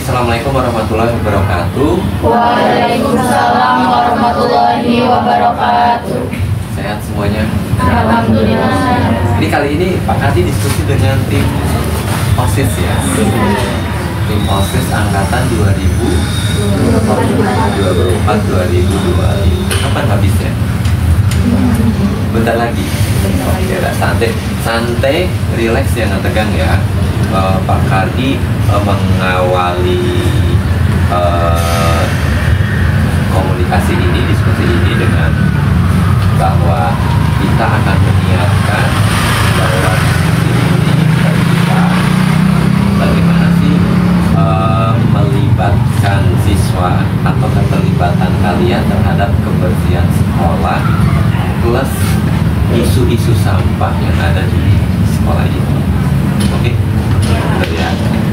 Assalamualaikum warahmatullahi wabarakatuh. Waalaikumsalam warahmatullahi wabarakatuh. Sehat semuanya? Alhamdulillah. Ini kali ini Pak Kadi diskusi dengan tim OSIS ya. Tim OSIS angkatan 2024-2025. Kapan habisnya? Bentar lagi. Oke, santai, relax, jangan tegang ya. Pak Kadi mengawali komunikasi ini, diskusi ini dengan bahwa kita akan menyiapkan bahwa diskusi ini dari kita bagaimana sih melibatkan siswa atau keterlibatan kalian terhadap kebersihan sekolah plus isu-isu sampah yang ada di sekolah ini. Oke, ya.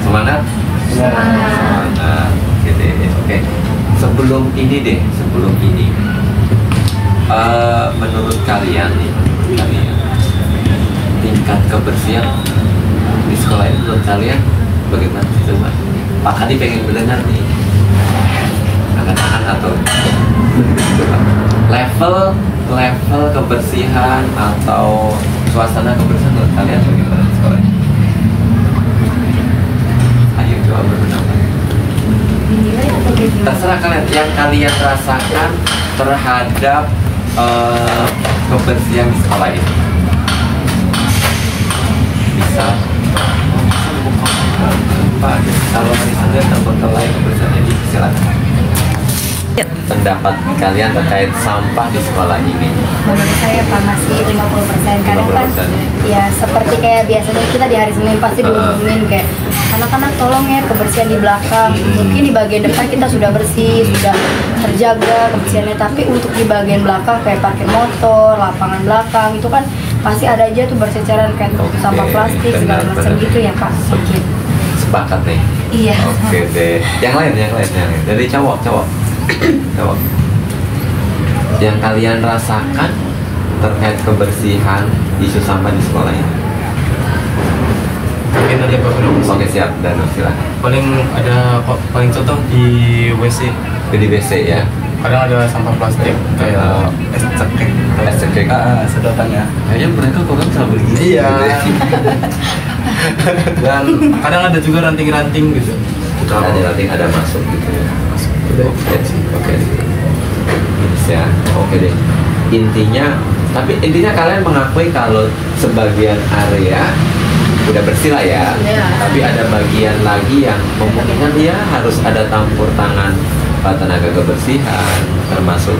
Semangat? Semangat. Oke. Sebelum ini menurut kalian tingkat kebersihan di sekolah ini menurut kalian bagaimana sih, coba? Pak Kadi pengen mendengar nih, angkat tangan atau coba. Level kebersihan atau suasana kebersihan menurut kalian bagaimana di sekolah ini? Ayo coba berpendapat. Terserah kalian, yang kalian rasakan terhadap kebersihan di sekolah ini. Bisa Pak, kalau misalnya terpengaruh kebersihan ini, silakan. Pendapat kalian terkait sampah di sekolah ini? Menurut saya Pak masih 50%. Kadang kan ya seperti kayak biasanya kita di hari Senin pasti dihubungin kayak anak-anak tolong ya kebersihan di belakang. Mungkin di bagian depan kita sudah bersih, sudah terjaga kebersihannya, tapi untuk di bagian belakang kayak parkir motor, lapangan belakang itu kan pasti ada aja tuh berseceran kayak sampah plastik segala macam gitu ya Pak. Sepakat nih. Iya. Oke deh. Yang lain. Dari cowok. Yang kalian rasakan terkait kebersihan isu sampah di sekolah ini? Mungkin aja Pak. Oke, siap. Dan silakan. Paling contoh di WC. Di WC ya. Kadang ada sampah plastik kayak es cekek. Sedotannya. Kayaknya mereka kok kan selalu begini. Iya. Dan kadang ada juga ranting-ranting gitu. Ada masuk gitu ya. Oke. Ya, oke deh. Intinya kalian mengakui kalau sebagian area udah bersih lah ya. Tapi ada bagian lagi yang memungkinkan dia harus ada campur tangan tenaga kebersihan, termasuk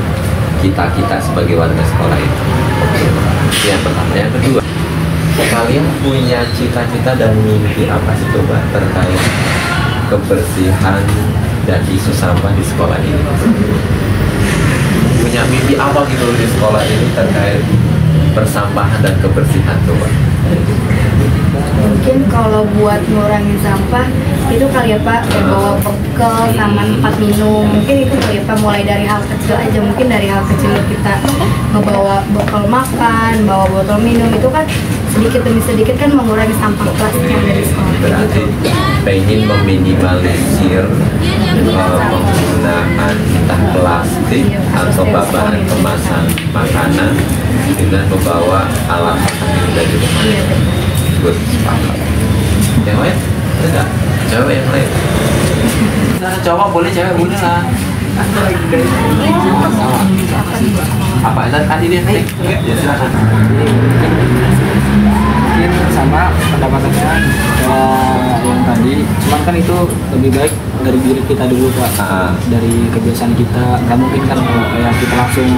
kita sebagai warga sekolah itu. Oke. Yang pertama, yang kedua, kalian punya cita-cita dan mimpi apa sih coba terkait kebersihan dan isu sampah di sekolah ini? Punya mimpi apa gitu di sekolah ini terkait persampahan dan kebersihan coba? Mungkin kalau buat ngurangin sampah itu kali ya Pak, kayak bawa bekal sama tempat minum. Mungkin itu kali ya Pak, mulai dari hal kecil aja. Mungkin dari hal kecil kita ngebawa bekal makan, bawa botol minum, itu kan sedikit demi sedikit kan mengurangi sampah plastik yang dari sekolah. Berarti pengen meminimalisir penggunaan entah plastik atau bahan kemasan makanan dengan membawa alat makan dari rumah. Good, sepakat. Yang lain? Ada nggak? Cewek yang lain? Nah, cowok boleh, cewek boleh lah. Apa? Tadi dia nih? Ya silakan. Mungkin sama pendapatannya yang tadi, cuman kan itu lebih baik dari diri kita dulu Pak. Dari kebiasaan kita, nggak mungkin kan kayak kita langsung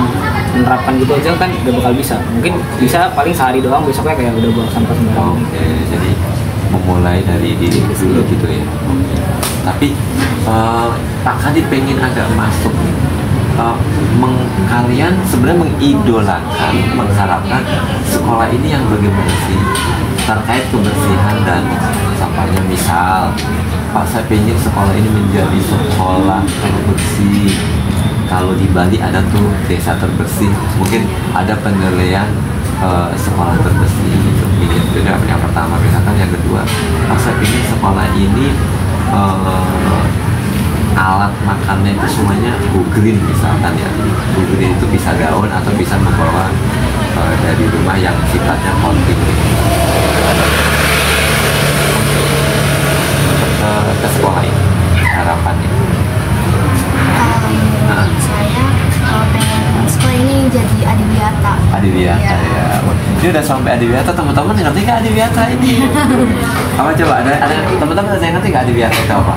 menerapkan gitu aja kan gak bakal bisa. Mungkin bisa paling sehari doang, besoknya kayak udah buang sampah sembarangan. Oke, jadi memulai dari diri dulu gitu ya. Tapi Pak Kadi pengen agak masuk nih. Kalian sebenarnya mengidolakan, mengharapkan sekolah ini yang bagaimana sih terkait kebersihan dan sampahnya. Misal, Pak, saya pengen sekolah ini menjadi sekolah terbersih. Kalau di Bali ada tuh desa terbersih, mungkin ada penilaian sekolah terbersih gitu. Itu yang pertama. Misalkan yang kedua, Pak, saya pengen sekolah ini alat makannya itu semuanya go green misalkan ya. Go green itu bisa daun atau bisa membawa dari rumah yang sifatnya konting. Ke sekolah ini harapannya. Saya kalau pengen sekolah ini jadi adiwiyata. Adiwiyata ya. Ini udah sampai adiwiyata, teman-teman ngerti nggak adiwiyata ini? Apa coba ada teman-teman ada yang ngerti nggak adiwiyata itu apa?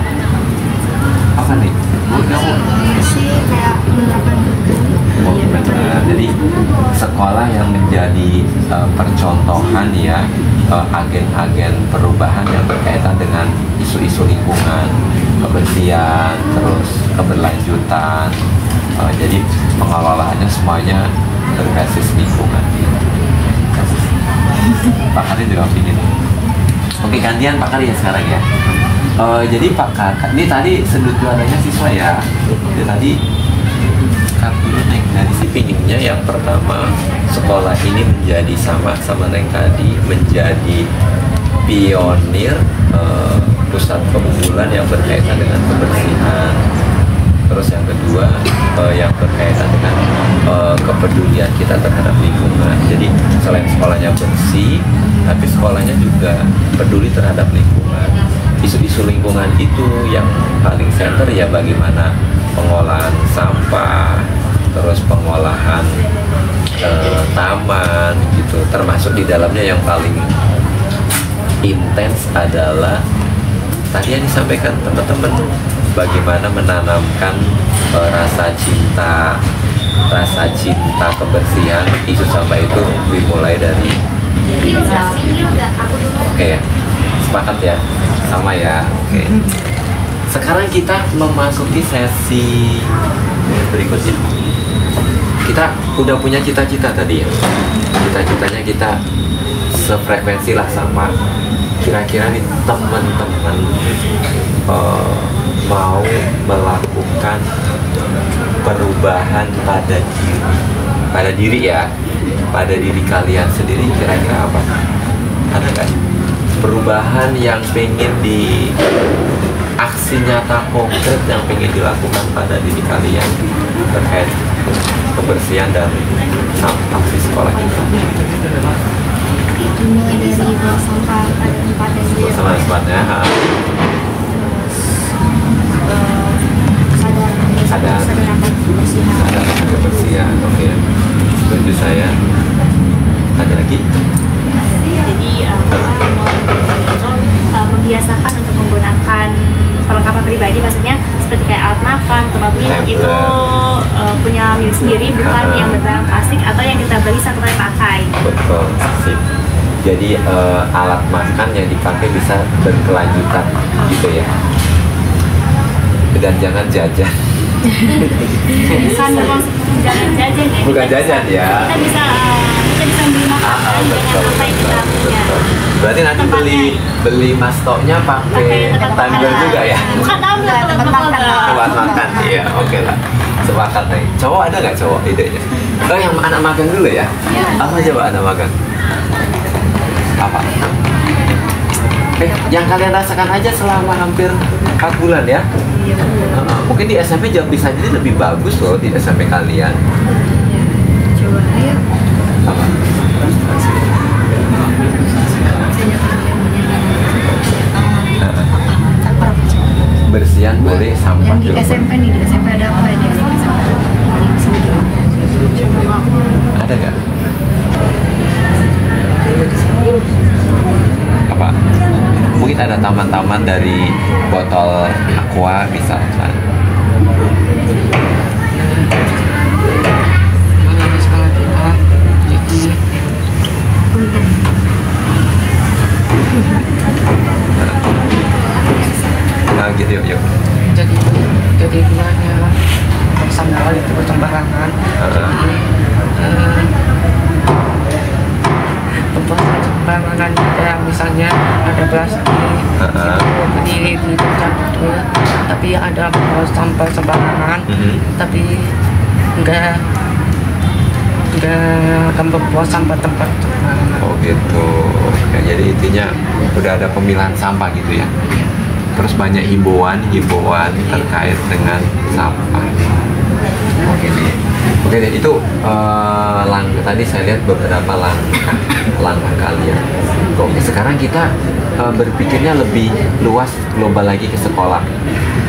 Apa nih? Sih kayak menerapkan Oh, benar. Jadi sekolah yang menjadi percontohan ya agen-agen perubahan yang berkaitan dengan isu-isu lingkungan, kebersihan, terus keberlanjutan. Jadi pengelolaannya semuanya berbasis lingkungan. Pak Kari juga opini. Oke, gantian Pak Kari ya sekarang ya. Jadi Pak Kari, ini tadi sudut pandangnya siswa ya. Jadi tadi dulu Neng dari si piningnya yang pertama sekolah ini menjadi sama Neng tadi menjadi pionir pusat pengumpulan yang berkaitan dengan kebersihan. Terus yang kedua yang berkaitan dengan kepedulian kita terhadap lingkungan. Jadi selain sekolahnya bersih, tapi sekolahnya juga peduli terhadap lingkungan. Isu-isu lingkungan itu yang paling center ya bagaimana pengolahan sampah, terus pengolahan taman gitu. Termasuk di dalamnya yang paling intens adalah tadi yang disampaikan teman-teman, bagaimana menanamkan rasa cinta kebersihan. Isu sampah itu dimulai dari diri sendiri. Oke ya, sepakat ya, sama ya. Oke. Sekarang kita memasuki sesi berikutnya. Kita udah punya cita-cita tadi ya. Cita-citanya kita sefrekuensi lah sama. Kira-kira nih teman-teman mau melakukan perubahan pada diri ya, pada diri kalian sendiri, kira-kira apa? Ada nggak perubahan yang pengen di aksi nyata konkret yang pengen dilakukan pada diri kalian terkait kebersihan dan sampah di sekolah kita? Mulai dari buang sampah pada tempat yang dia Sama tempatnya. sadar akan kebersihan. Ada kebersihan, oke. Tentu saya. Ada lagi? Jadi membiasakan untuk menggunakan perlengkapan pribadi, maksudnya seperti kayak alat makan, tempat minum itu punya milik sendiri, bukan yang berbahan plastik atau yang kita beli satu kali pakai. Betul, sip. Jadi alat makan yang dipakai bisa berkelanjutan gitu ya. Dan jangan jajan. Bukan jangan jajan ya. Bukan jajan ya. Kita bisa beli makanan dengan apa yang kita punya. Berarti nanti beli mastoknya pakai tumbler juga ya? Bukan tumbler, Tempat makan, iya, oke lah. Sepakat nih. Cowok ada nggak cowok idenya? Oh, yang anak magang dulu ya? Apa coba anak magang? Apa? Yang kalian rasakan aja selama hampir 4 bulan ya? Mungkin di SMP jauh bisa jadi lebih bagus loh di SMP kalian. Coba ayo. Apa? Bersihan boleh, sampah Yang di juga SMP nih, di SMP ada apa ya? ada nggak? Apa? Mungkin ada taman-taman dari botol aqua misalkan. Nah gitu yuk. Jadi gunanya sampah itu bercembarangan. Pembuatan sembarangan kayak misalnya ada plastik berdiri di tempat itu, tapi ada sampah sembarangan, tapi enggak akan membuat sampah tempat sembarangan. Oh gitu. Ya, jadi intinya udah ada pemilahan sampah gitu ya. terus banyak himbauan terkait dengan sampah. Oke deh, itu langkah tadi saya lihat beberapa langkah kalian. Oke, sekarang kita berpikirnya lebih luas, global lagi ke sekolah.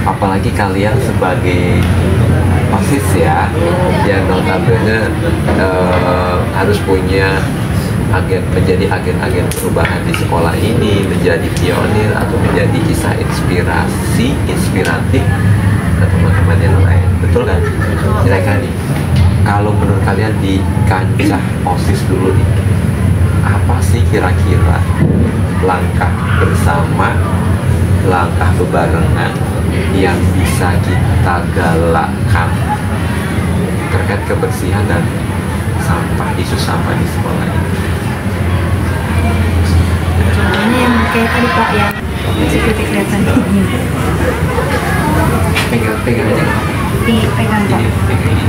Apalagi kalian sebagai OSIS ya, yang notabene harus punya menjadi agen-agen perubahan di sekolah ini, menjadi pionir atau menjadi kisah inspiratif ke teman-teman yang lain. Betul kan? Kira-kira nih, kalau menurut kalian di kancah OSIS dulu nih, apa sih kira-kira langkah bersama, langkah bebarengan yang bisa kita galakkan terkait kebersihan dan isu sampah di sekolah ini? Contohnya yang kayak tadi Pak ya, seperti kelihatan ini. Pegang aja nggak apa-apa. Pegang Pak. Pegang ini.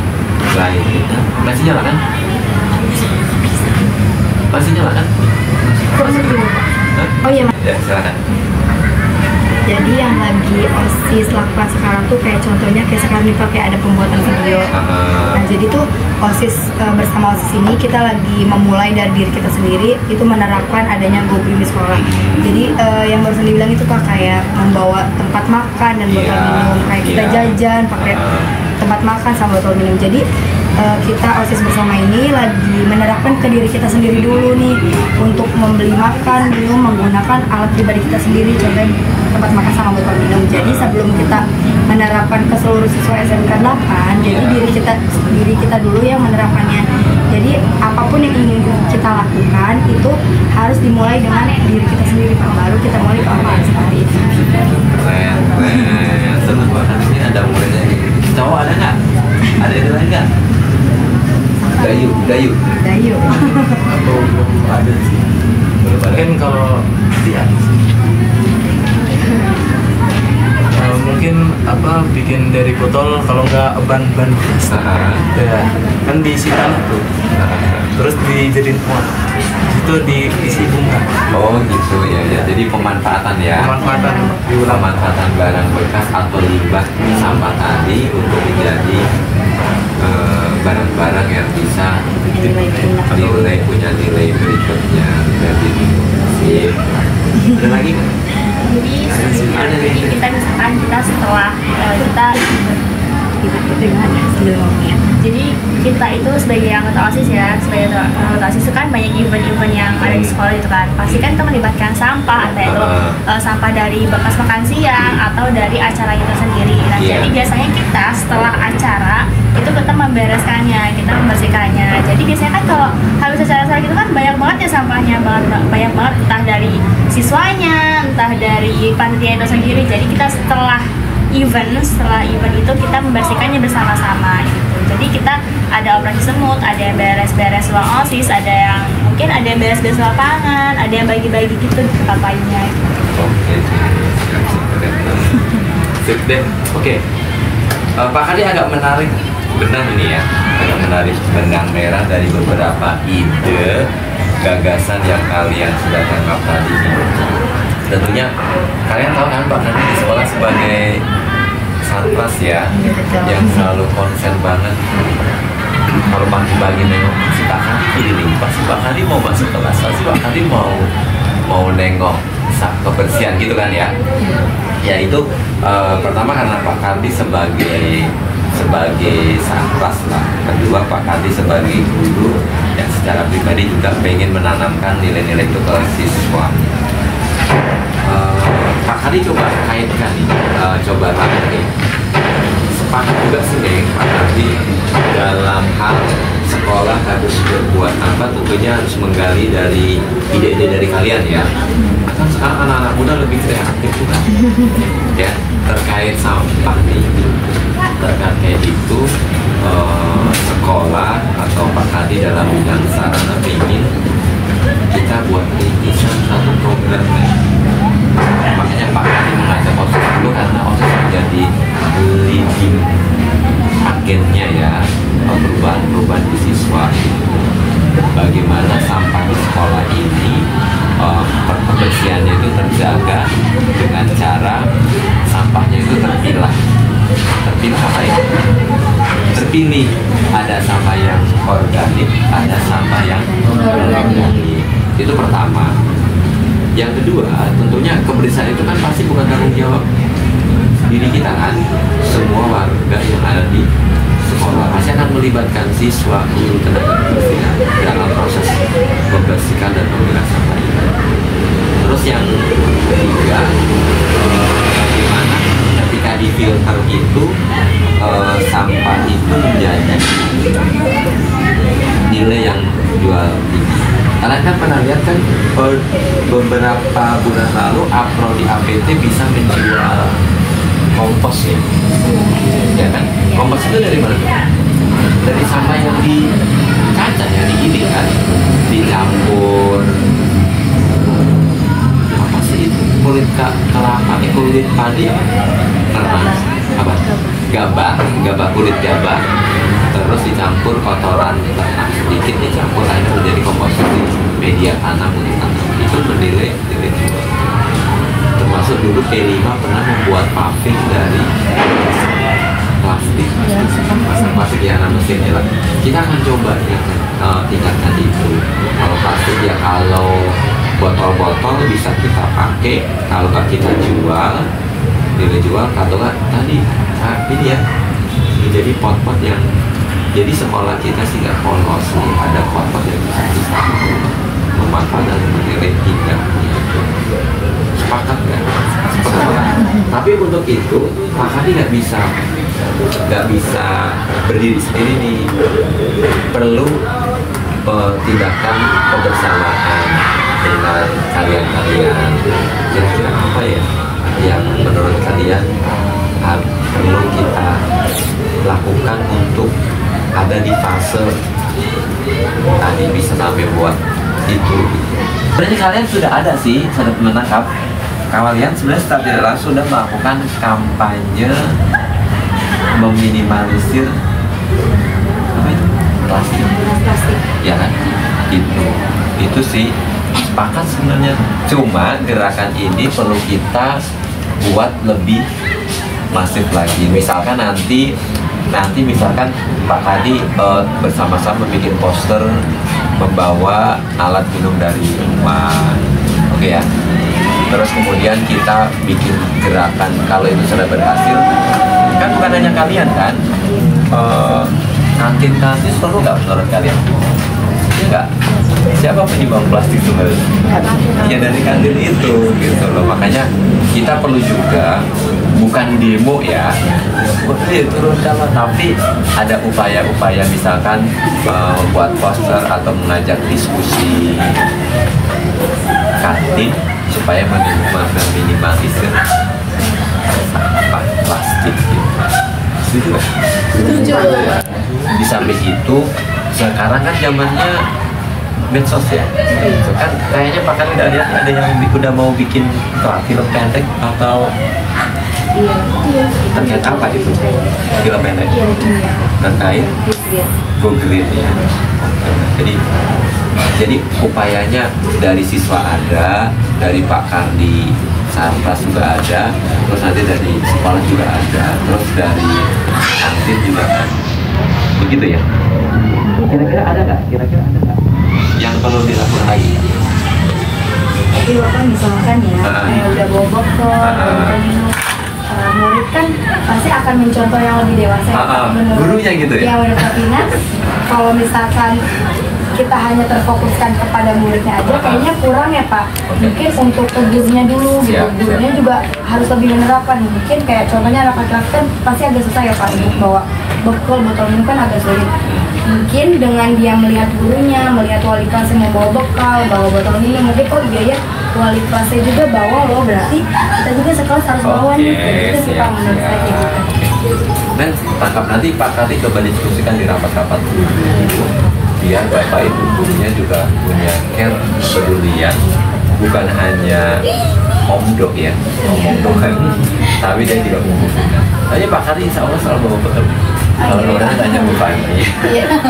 Lain. Masih nyala kan? Masih nyala kan? Kok seperti itu Pak? Oh iya Mas. Ya, silakan. Jadi yang lagi OSIS lakukan sekarang tuh kayak contohnya kayak sekarang nih Pak, kayak ada pembuatan video. Nah jadi tuh OSIS bersama OSIS ini kita lagi memulai dari diri kita sendiri, itu menerapkan adanya go green di sekolah. Jadi yang barusan dibilang itu Pak, kayak membawa tempat makan dan botol minum, kayak kita jajan pakai tempat makan sama botol minum. Jadi kita OSIS bersama ini lagi menerapkan ke diri kita sendiri dulu nih, untuk membeli makan, minum, menggunakan alat pribadi kita sendiri, contohnya tempat makan sama botol minum. Jadi sebelum kita menerapkan ke seluruh siswa SMK 8, jadi diri kita dulu yang menerapkannya. Jadi apapun yang ingin kita lakukan itu harus dimulai dengan diri kita sendiri Pak, baru kita mulai ke orang lain seperti itu. Keren. Senang banget ini ada muridnya. Cowok ada nggak? Ada yang lain nggak? Dayu. Atau belum ada sih. Mungkin kalau dia mungkin bikin dari botol, kalau nggak ban bekas ya kan diisi tanah tuh, terus dijadiin pot, itu diisi bunga. Oh gitu ya. Jadi pemanfaatan pemanfaatan barang bekas atau limbah sampah tadi untuk menjadi barang-barang yang bisa punya nilai berikutnya. Jadi sip. Ada lagi kan? Jadi kita misalkan kita setelah kita jadi kita itu sebagai anggota OSIS ya, sebagai anggota OSIS itu kan banyak event-event yang ada di sekolah itu kan, pasti kan kita melibatkan sampah, entah itu sampah dari bekas makan siang atau dari acara kita sendiri. Nah jadi biasanya kita setelah acara itu kita membereskannya, kita membersihkannya. Jadi biasanya kan kalau habis acara-acara gitu kan banyak banget ya sampahnya, banyak banget entah dari siswanya, entah dari panitia itu sendiri. Jadi kita setelah event itu kita membersihkannya bersama-sama gitu. Jadi kita ada operasi semut, ada yang beres-beres ruang OSIS, ada yang mungkin ada yang beres-beres lapangan, ada yang bagi-bagi gitu papanya gitu. Oke, sip deh. Oke. Pak Kadi agak menarik, benar ini ya, agak menarik benang merah dari beberapa ide gagasan yang kalian sudah tangkap tadi. Tentunya kalian tahu kan Pak Kadi di sekolah sebagai satgas ya, yang selalu konsen banget. Kalau pagi-pagi nengok si Pak Kadi keliling, pasti Pak Kadi mau masuk kelas, pasti Pak Kadi mau nengok kebersihan gitu kan ya. Ya itu pertama karena Pak Kadi sebagai satgas lah. Kedua Pak Kadi sebagai guru yang secara pribadi juga pengen menanamkan nilai-nilai itu ke siswa. Pak Kadi coba kaitkan nih, coba tanya nih. Sepakat juga sih deh Pak Kadi dalam hal sekolah harus berbuat apa, tentunya harus menggali dari ide-ide dari kalian ya. Kan sekarang anak-anak muda lebih kreatif juga ya terkait sampah nih. Terkait itu sekolah atau Pak Kadi dalam bidang sarana ingin kita buat rintisan satu program ya. Makanya Pak Kadi mengajak OSIS dulu karena OSIS menjadi leading agennya ya perubahan di siswa. Bagaimana sampah di sekolah ini kebersihannya itu terjaga dengan cara itu terpilah apa ya? Terpilih, ada sampah yang organik, ada sampah yang organik. Itu pertama. Yang kedua, tentunya kebersihan itu kan pasti bukan tanggung jawab diri kita kan. Semua warga yang ada di sekolah pasti akan melibatkan siswa, guru, tenaga kebersihan dalam proses membersihkan dan memilah sampah itu. Terus yang ketiga, bagaimana ketika di filter itu sampah itu menjadi nilai yang jual tinggi. Kalian kan pernah lihat kan beberapa bulan lalu Apro di APT bisa menjual kompos ya kan? Kompos itu dari mana? Dari sampah yang di kaca ya, di ini kan, dicampur apa sih itu, kulit kelapa, kulit padi apa? Gabah, kulit gabah, terus dicampur kotoran ternak sedikit, dicampur akhirnya menjadi komposisi media tanam untuk tanam. Itu bernilai jual. Termasuk dulu P5 pernah membuat paving dari plastik ya, mesinnya lah. Kita akan coba ya, tingkatkan itu. Kalau plastik ya, kalau botol-botol bisa kita pakai, kalau nggak kita jual, nilai jual atau nggak tadi ini ya, menjadi pot-pot yang jadi sekolah kita sih nggak polos nih, ada pot-pot yang bisa kita memanfaatkan menilai tingkat. Sepakat nggak? Tapi untuk itu Pak Hadi nggak bisa berdiri sendiri nih, perlu tindakan kebersamaan dengan kalian. Kira-kira apa ya yang menurut kalian perlu kita lakukan untuk ada di fase tadi bisa sampai buat itu? Sebenarnya kalian sudah ada sih, sudah menangkap. Kalian sebenarnya secara tidak langsung sudah melakukan kampanye meminimalisir apa itu? Plastik. Ya kan? Itu sih sepakat sebenarnya. Cuma gerakan ini perlu kita buat lebih masif lagi. Misalkan nanti misalkan Pak Hadi bersama-sama bikin poster membawa alat minum dari rumah, oke ya. Terus kemudian kita bikin gerakan, kalau itu sudah berhasil, kan bukan hanya kalian kan, kantin-kantin perlu nggak menurut kalian? Ya nggak? Siapa penyumbang plastik sebenarnya? Ya dari kantin itu, gitu loh. Makanya kita perlu juga, bukan demo ya, turun sama, tapi ada upaya-upaya misalkan membuat poster atau mengajak diskusi kantin supaya meminimalisir sampah plastik gitu. Setuju? Setuju. Di samping itu sekarang kan zamannya medsos ya, kan kayaknya Pak Hadi udah lihat ada yang udah mau bikin film pendek atau terkait apa itu film pendek terkait Go Green ya. Jadi upayanya dari siswa ada, dari Pak Kardi Sarpas juga ada, terus nanti dari sekolah juga ada, terus dari kantin juga ada. Begitu ya? Kira-kira ada nggak? Yang perlu dilakukan lagi? Jadi Bapak misalkan ya, kayak udah bawa botol, udah minum, murid kan pasti akan mencontoh yang lebih dewasa ya, menurut gurunya gitu ya? Ya menurut Papina, kalau misalkan kita hanya terfokuskan kepada muridnya aja, kayaknya kurang ya Pak. Mungkin untuk ke gurunya dulu gitu, gurunya juga harus lebih menerapkan. Mungkin kayak contohnya anak laki-laki kan pasti agak susah ya Pak untuk bawa botol minum kan agak sulit. Mungkin dengan dia melihat gurunya, melihat wali kelasnya mau bawa bekal, bawa botol minum, mungkin kok iya ya wali kelasnya juga bawa loh, berarti kita juga sekelas harus bawa nih. Itu sih Pak menurut saya gitu. Dan tangkap nanti Pak Kardi coba diskusikan di rapat-rapat biar Bapak Ibu gurunya juga punya care, kepedulian, bukan hanya omdo ya, kan, tapi dia juga membutuhkan. Tanya Pak Kardi insya Allah selalu bawa bekal. Kalau nggak berani tanya Bu Fani.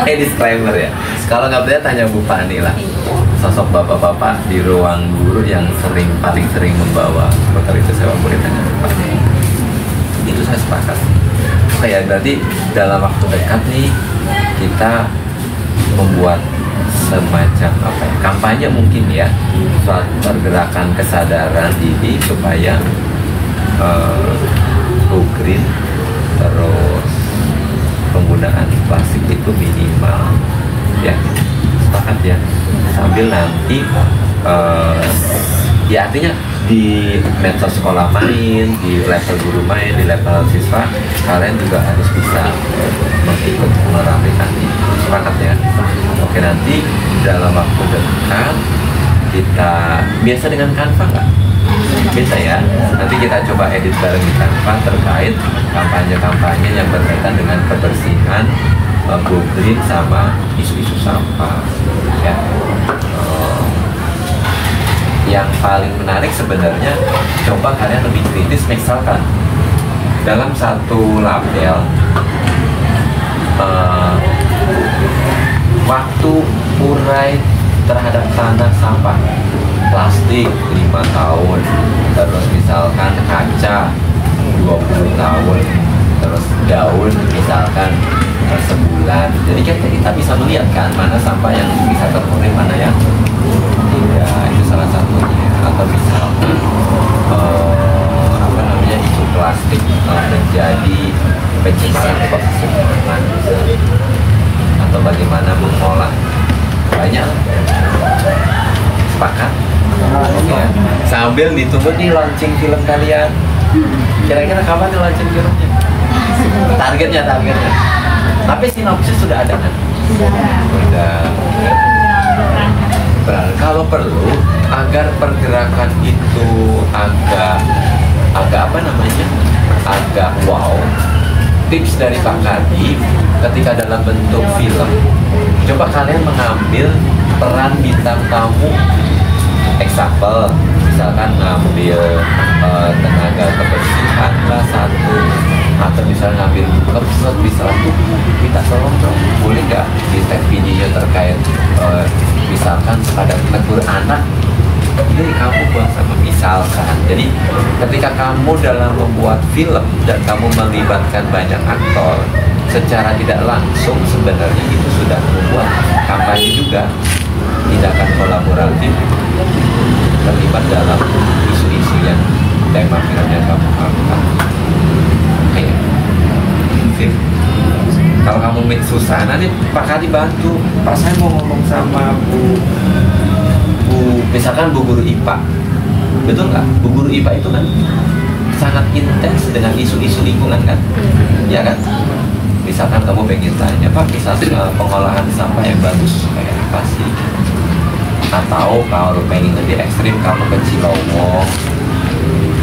Disclaimer ya. Kalau nggak berani tanya Bu Fani lah. Sosok bapak-bapak di ruang guru yang paling sering membawa bekal itu, saya boleh tanya Bu Fani. itu saya sepakat. Oke ya, berarti dalam waktu dekat nih kita membuat semacam apa ya, kampanye mungkin ya, suatu pergerakan kesadaran diri supaya go green, terus penggunaan plastik itu minimal ya, sepakat ya, sambil nanti ya artinya di medsos sekolah main, di level guru main, di level siswa kalian juga harus bisa mengikut merapikan itu, sepakat ya. Oke, nanti dalam waktu dekat kita biasa dengan Canva nggak? Bisa ya, nanti kita coba edit bareng di Canva terkait kampanye-kampanye yang berkaitan dengan kebersihan, go green sama isu-isu sampah ya. Yang paling menarik sebenarnya coba kalian lebih kritis, misalkan dalam satu label waktu urai terhadap tanah sampah plastik 5 tahun, terus misalkan kaca 20 tahun, terus daun misalkan sebulan. Jadi kita bisa melihat kan mana sampah yang bisa terurai, mana yang tidak. Itu salah satunya. Atau misalkan apa namanya, isu plastik menjadi pencemaran ekosistem, atau bagaimana mengolah, banyak. Sepakat? Oke. Sambil ditunggu nih launching film kalian. Kira-kira kapan nih launching filmnya? Targetnya. Tapi sinopsis sudah ada kan? Sudah. Kalau perlu agar pergerakan itu agak apa namanya, agak wow, tips dari Pak Kadi ketika dalam bentuk film, coba kalian mengambil peran bintang tamu, example misalkan ngambil tenaga kebersihan lah satu, atau misalnya ngambil klub bisa tuh minta tolong dong, boleh nggak di tag video terkait misalkan pada menegur anak, jadi kamu buat sama misalkan. Jadi ketika kamu dalam membuat film dan kamu melibatkan banyak aktor, secara tidak langsung sebenarnya itu sudah membuat kampanye juga, tindakan kolaboratif terlibat dalam isu-isu yang tema filmnya kamu angkat. Oke, film. Kalau kamu meet Susana nih, Pak Kadi bantu. Pak, saya mau ngomong sama Bu, misalkan Bu Guru IPA, betul nggak? Bu Guru IPA itu kan sangat intens dengan isu-isu lingkungan kan, ya kan? Misalkan kamu pengen tanya, Pak, misalnya pengolahan sampah yang bagus kayak apa sih? Atau kalau pengen lebih ekstrim, kamu ke Cilowong,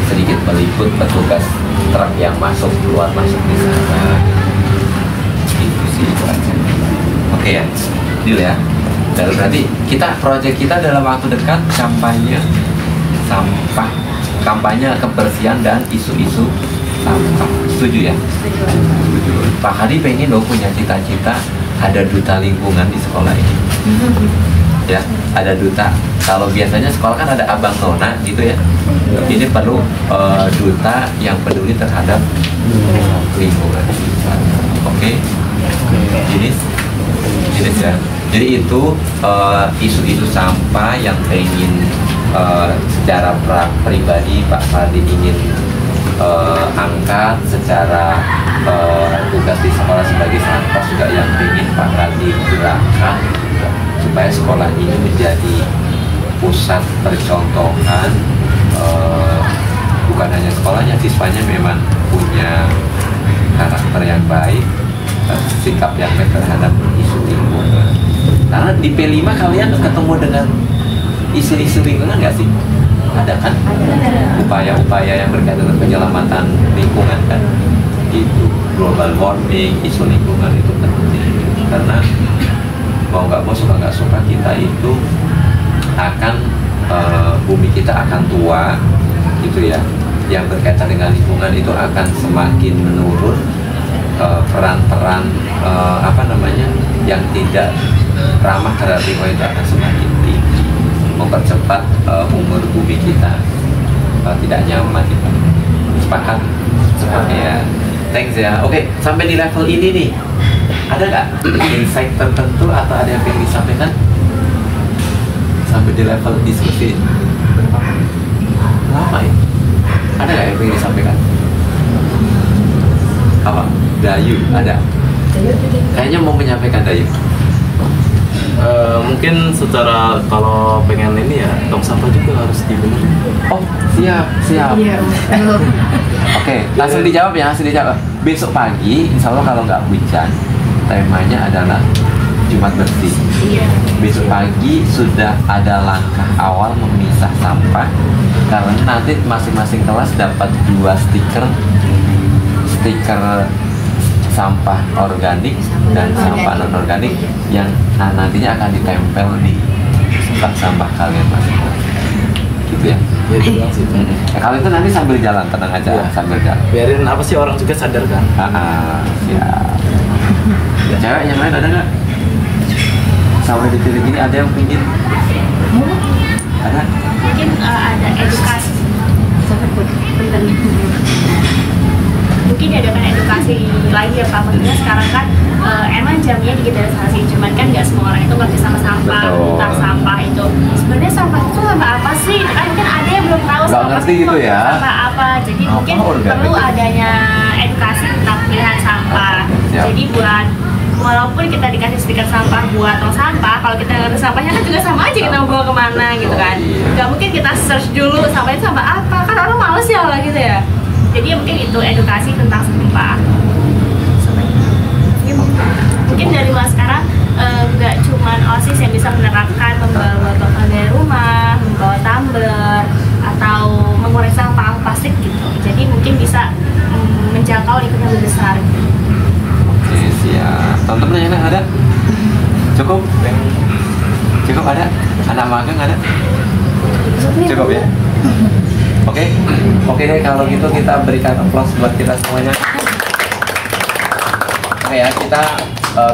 sedikit meliput petugas truk yang masuk keluar di sana. Itu sih itu aja. Oke ya, deal ya. Dan berarti proyek kita dalam waktu dekat kampanye sampah, kampanye kebersihan dan isu-isu sampah. Setuju ya? Setuju. Pak Hadi pengen loh punya cita-cita ada duta lingkungan di sekolah ini. Ya, ada duta. Kalau biasanya sekolah kan ada abang nona gitu ya. Ini perlu duta yang peduli terhadap lingkungan. Oke. Jenis ya. Jadi itu isu-isu sampah yang ingin secara pribadi Pak Hadi ingin angkat, secara tugas di sekolah sebagai sampah juga yang ingin Pak Hadi gerakan supaya sekolah ini menjadi pusat percontohan, bukan hanya sekolahnya, siswanya memang punya karakter yang baik, sikap yang baik terhadap isu lingkungan. Karena di P5 kalian ketemu dengan isu-isu lingkungan nggak sih? Ada kan? Upaya-upaya yang berkaitan dengan penyelamatan lingkungan kan? Itu global warming, isu lingkungan itu penting. Karena mau nggak mau, suka nggak suka, kita itu akan bumi kita akan tua gitu ya. Yang berkaitan dengan lingkungan itu akan semakin menurun, peran-peran apa namanya yang tidak ramah terhadap lingkungan itu akan semakin tinggi, mempercepat umur bumi kita tidak nyaman gitu. Sepakat? Oke ya. Thanks ya. Oke, sampai di level ini nih, ada nggak insight tertentu atau ada yang ingin disampaikan? Sampai di level diskusi lama ya? Ada nggak yang ingin disampaikan? Apa? Dayu, ada? Kayaknya mau menyampaikan Dayu. Mungkin secara kalau pengen ini ya tong sampah juga harus dibenerin. Oh, siap. Oke, langsung dijawab ya, langsung dijawab. Besok pagi, insya Allah kalau nggak hujan, temanya adalah Jumat bersih. Besok pagi sudah ada langkah awal memisah sampah, karena nanti masing-masing kelas dapat 2 stiker sampah organik dan sampah non organik yang nantinya akan ditempel di bak sampah kalian masing-masing. Gitu ya. Ya itu doang sih. Kalau itu nanti sambil jalan, tenang aja Ya. sambil jalan. Biarin apa sih orang juga sadar kan. Siap. Cewek yang lain ada nggak? Sampai di titik ini ada yang pingin? Ada? Mungkin ada edukasi. Mungkin diadakan edukasi lagi ya Pak. Maksudnya sekarang kan emang jamnya digitalisasi, cuman kan nggak semua orang itu ngerti sama sampah, entah sampah itu. Sebenarnya sampah itu sampah apa sih? Kan ada yang belum tahu Nggak ngerti gitu ya. sampah apa. Jadi Apa mungkin organik? perlu adanya edukasi tentang pilihan sampah. Siap. Jadi buat walaupun kita dikasih stiker sampah buat tong sampah, kalau kita nggak ngerti sampahnya kan juga sama aja kita mau bawa kemana gitu kan. Nggak mungkin kita search dulu sampah itu sampah apa, kan orang males ya lah gitu ya. Jadi mungkin itu edukasi tentang sampah. Mungkin dari mulai sekarang nggak cuma OSIS yang bisa menerapkan membawa botol dari rumah, membawa tumbler, atau mengurangi sampah plastik gitu. Jadi mungkin bisa menjangkau lingkup yang lebih besar. Oke, siap. Teman-teman yang lain ada? Cukup? Cukup ada? Anak magang ada? Cukup ya? Oke deh, kalau gitu kita berikan aplaus buat kita semuanya. Oke ya, kita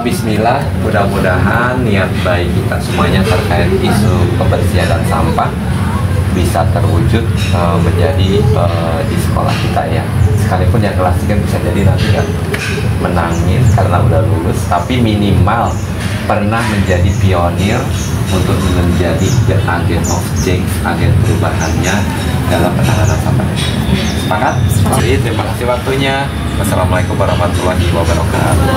bismillah, mudah-mudahan niat baik kita semuanya terkait isu kebersihan dan sampah bisa terwujud menjadi di sekolah kita ya. Sekalipun yang kelas 3 bisa jadi nanti kan menangin karena udah lulus, tapi minimal pernah menjadi pionir untuk menjadi agen of change, agen perubahannya dalam penanganan sampah. Sepakat? Terima kasih waktunya. Wassalamualaikum warahmatullahi wabarakatuh.